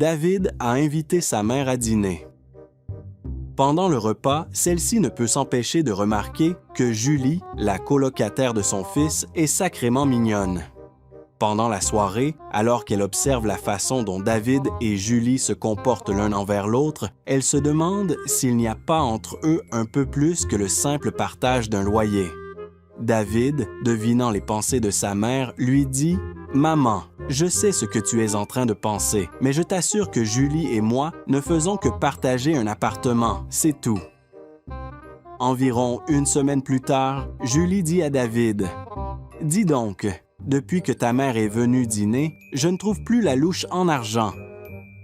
David a invité sa mère à dîner. Pendant le repas, celle-ci ne peut s'empêcher de remarquer que Julie, la colocataire de son fils, est sacrément mignonne. Pendant la soirée, alors qu'elle observe la façon dont David et Julie se comportent l'un envers l'autre, elle se demande s'il n'y a pas entre eux un peu plus que le simple partage d'un loyer. David, devinant les pensées de sa mère, lui dit « Maman, je sais ce que tu es en train de penser, mais je t'assure que Julie et moi ne faisons que partager un appartement, c'est tout. » Environ une semaine plus tard, Julie dit à David « Dis donc, depuis que ta mère est venue dîner, je ne trouve plus la louche en argent.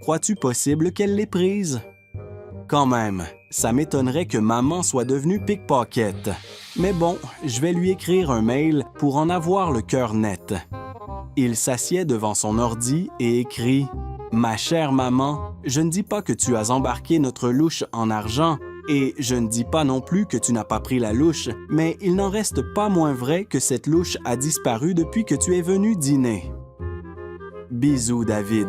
Crois-tu possible qu'elle l'ait prise? » Quand même, ça m'étonnerait que maman soit devenue pickpocket. Mais bon, je vais lui écrire un mail pour en avoir le cœur net. Il s'assied devant son ordi et écrit « Ma chère maman, je ne dis pas que tu as embarqué notre louche en argent et je ne dis pas non plus que tu n'as pas pris la louche, mais il n'en reste pas moins vrai que cette louche a disparu depuis que tu es venu dîner. Bisous, David. »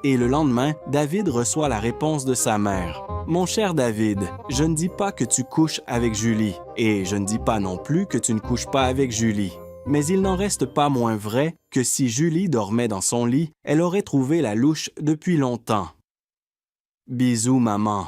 Et le lendemain, David reçoit la réponse de sa mère. « Mon cher David, je ne dis pas que tu couches avec Julie, et je ne dis pas non plus que tu ne couches pas avec Julie. Mais il n'en reste pas moins vrai que si Julie dormait dans son lit, elle aurait trouvé la louche depuis longtemps. Bisous, maman. »